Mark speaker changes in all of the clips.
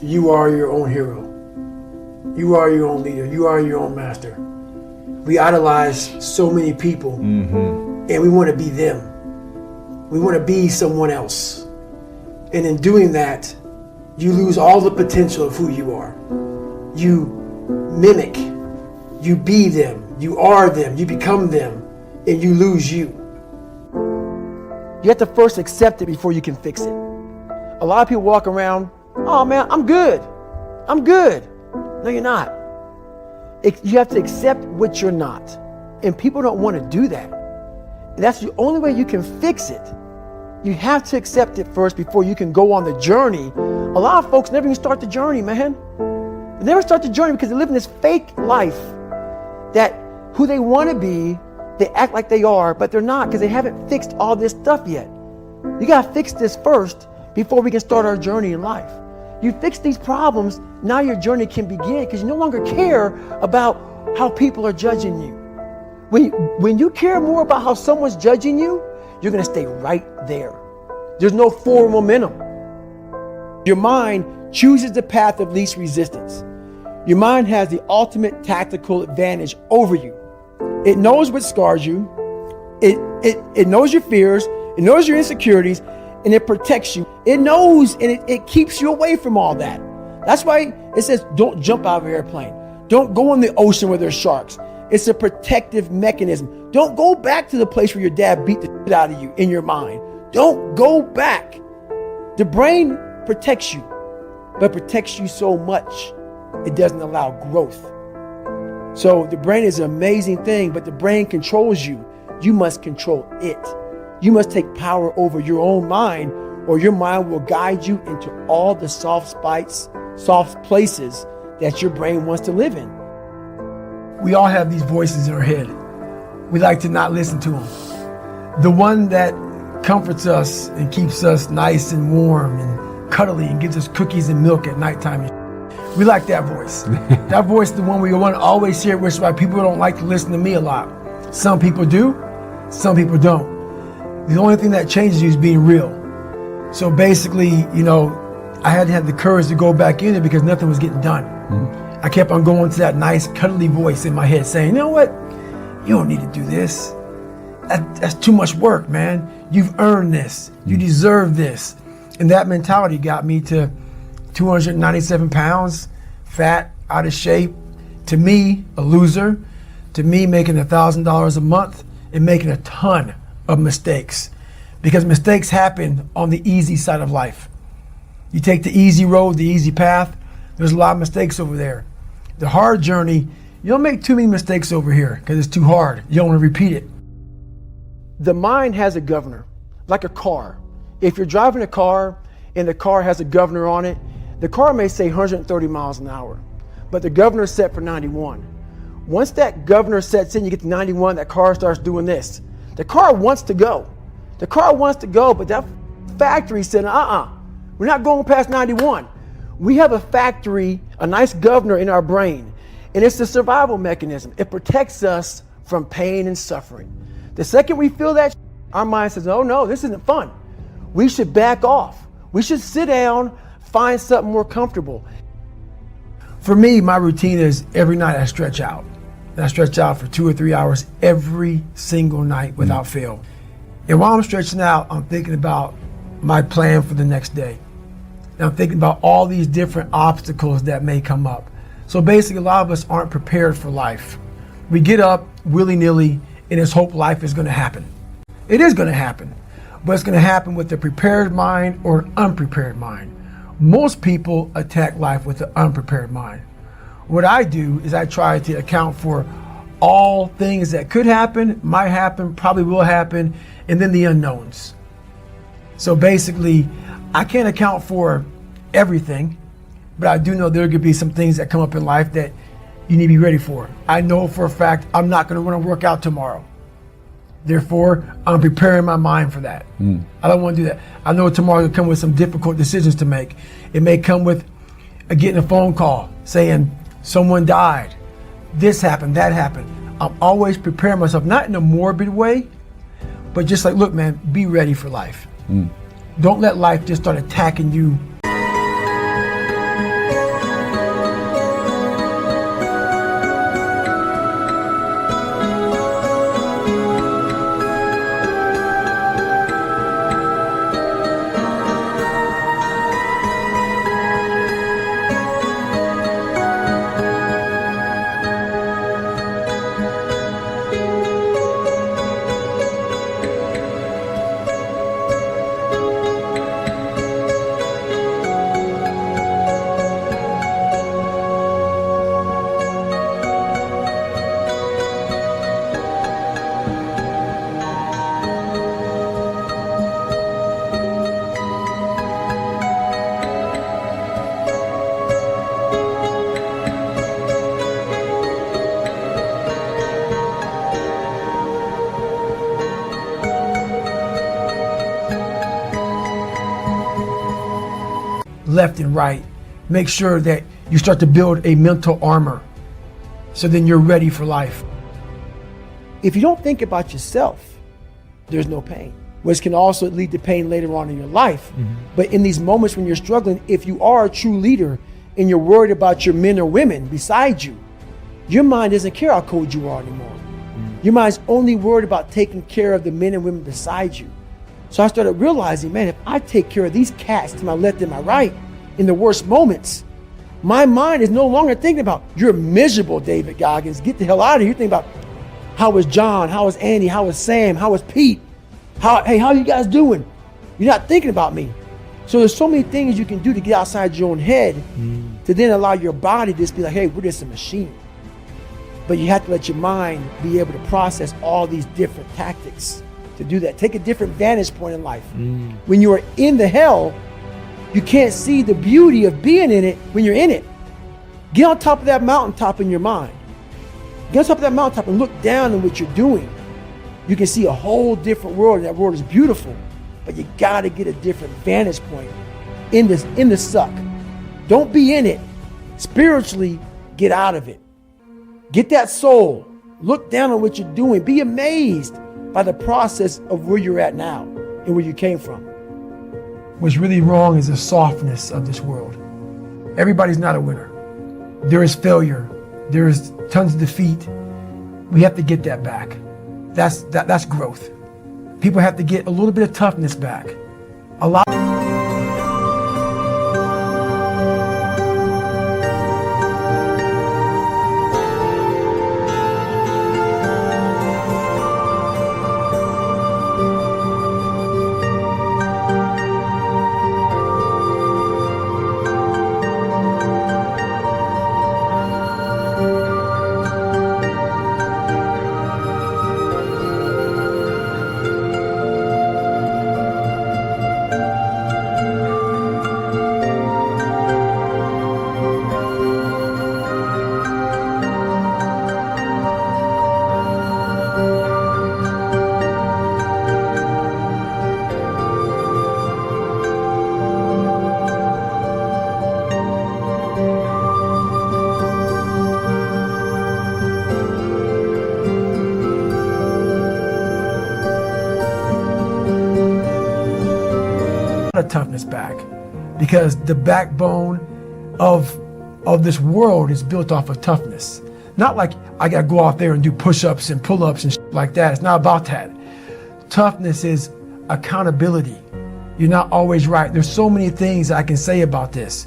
Speaker 1: you are your own hero. You are your own leader. You are your own master. We idolize so many people, and we want to be them. We want to be someone else. And in doing that, you lose all the potential of who you are. You mimic, you be them, you are them, you become them, and you lose you. You have to first accept it before you can fix it. A lot of people walk around, oh man, I'm good. I'm good. No, you're not. You have to accept what you're not. And people don't want to do that. And that's the only way you can fix it. You have to accept it first before you can go on the journey. A lot of folks never even start the journey, man. They never start the journey because they live in this fake life that who they want to be, they act like they are, but they're not because they haven't fixed all this stuff yet. You got to fix this first before we can start our journey in life. You fix these problems, now your journey can begin because you no longer care about how people are judging you. When you care more about how someone's judging you, you're going to stay right there. There's no forward momentum. Your mind chooses the path of least resistance. Your mind has the ultimate tactical advantage over you. It knows what scars you. It knows your fears. It knows your insecurities, and it protects you. It knows and it keeps you away from all that. That's why it says don't jump out of an airplane. Don't go in the ocean where there's sharks. It's a protective mechanism. Don't go back to the place where your dad beat the shit out of you in your mind. Don't go back. The brain protects you, but protects you so much it doesn't allow growth. So the brain is an amazing thing, but the brain controls you. You must control it. You must take power over your own mind, or your mind will guide you into all the soft places that your brain wants to live in. We all have these voices in our head. We like to not listen to them. The one that comforts us and keeps us nice and warm and cuddly and gives us cookies and milk at nighttime. We like that voice. That voice is the one we want to always hear, which is why people don't like to listen to me a lot. Some people do, some people don't. The only thing that changes you is being real. So basically, I had to have the courage to go back in it because nothing was getting done. I kept on going to that nice cuddly voice in my head saying, you know what? You don't need to do this. That's too much work, man. You've earned this. You deserve this. And that mentality got me to 297 pounds, fat, out of shape. To me, a loser. To me, making $1,000 a month and making a ton of mistakes. Because mistakes happen on the easy side of life. You take the easy road, the easy path, there's a lot of mistakes over there. The hard journey, you don't make too many mistakes over here because it's too hard. You don't want to repeat it. The mind has a governor, like a car. If you're driving a car and the car has a governor on it, the car may say 130 miles an hour, but the governor's set for 91. Once that governor sets in, you get to 91, that car starts doing this. The car wants to go. The car wants to go, but that factory said, we're not going past 91. We have a factory, a nice governor in our brain, and it's a survival mechanism. It protects us from pain and suffering. The second we feel that, our mind says, oh no, this isn't fun. We should back off. We should sit down, find something more comfortable. For me, my routine is every night I stretch out. And I stretch out for 2 or 3 hours every single night without fail. And while I'm stretching out, I'm thinking about my plan for the next day. And I'm thinking about all these different obstacles that may come up. So basically, a lot of us aren't prepared for life. We get up willy-nilly and just hope life is going to happen. It is going to happen, but it's going to happen with a prepared mind or an unprepared mind. Most people attack life with an unprepared mind. What I do is I try to account for all things that could happen, might happen, probably will happen, and then the unknowns. So basically, I can't account for everything, but I do know there could be some things that come up in life that you need to be ready for. I know for a fact I'm not going to want to work out tomorrow. Therefore, I'm preparing my mind for that. I don't want to do that. I know tomorrow will come with some difficult decisions to make. It may come with getting a phone call saying someone died, this happened, that happened. I'm always preparing myself, not in a morbid way, but just like, look, man, be ready for life. Don't let life just start attacking you. left and right. Make sure that you start to build a mental armor so then you're ready for life. If you don't think about yourself, there's no pain, which can also lead to pain later on in your life. But in these moments when you're struggling, if you are a true leader and you're worried about your men or women beside you, your mind doesn't care how cold you are anymore. Your mind's only worried about taking care of the men and women beside you. So I started realizing, man, if I take care of these cats to my left and my right in the worst moments, my mind is no longer thinking about, you're miserable, David Goggins, get the hell out of here. You're thinking about, how was John? How was Andy? How was Sam? How was Pete? Hey, how you guys doing? You're not thinking about me. So there's so many things you can do to get outside your own head to then allow your body to just be like, hey, we're just a machine. But you have to let your mind be able to process all these different tactics to do that. Take a different vantage point in life. When you are in the hell, you can't see the beauty of being in it when you're in it. Get on top of that mountaintop in your mind. Get on top of that mountaintop and look down on what you're doing. You can see a whole different world, and that world is beautiful. But you gotta get a different vantage point in the suck. Don't be in it. Spiritually, get out of it. Get that soul. Look down on what you're doing. Be amazed by the process of where you're at now and where you came from. What's really wrong is the softness of this world. Everybody's not a winner. There is failure. There is tons of defeat. We have to get that back. That's growth. People have to get a little bit of toughness back. A lot. Toughness back, because the backbone of this world is built off of toughness. Not like I gotta go out there and do push-ups and pull-ups and shit like that. It's not about that. Toughness is accountability. You're not always right. There's so many things I can say about this.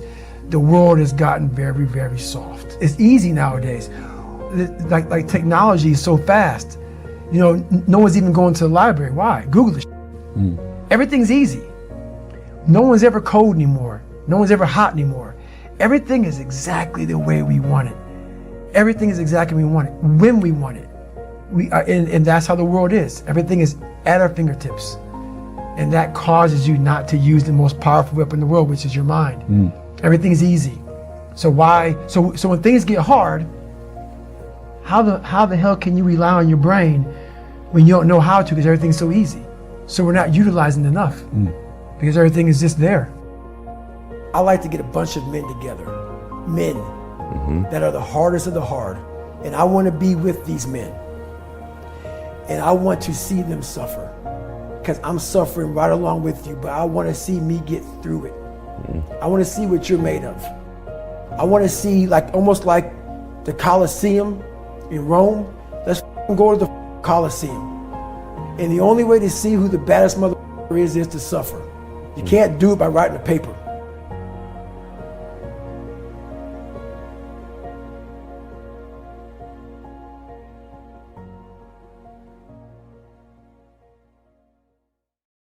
Speaker 1: The world has gotten very, very soft. It's easy nowadays. Like technology is so fast. You know, no one's even going to the library. Why? Google this shit. Everything's easy. No one's ever cold anymore. No one's ever hot anymore. Everything is exactly the way we want it. Everything is exactly we want it, when we want it. And that's how the world is. Everything is at our fingertips. And that causes you not to use the most powerful weapon in the world, which is your mind. Everything is easy. So when things get hard, how the hell can you rely on your brain when you don't know how to, because everything's so easy? So we're not utilizing enough. Because everything is just there. I like to get a bunch of men together, men that are the hardest of the hard. And I want to be with these men. And I want to see them suffer, because I'm suffering right along with you, but I want to see me get through it. I want to see what you're made of. I want to see, almost like the Colosseum in Rome. Let's go to the Colosseum. And the only way to see who the baddest mother is to suffer. You can't do it by writing a paper.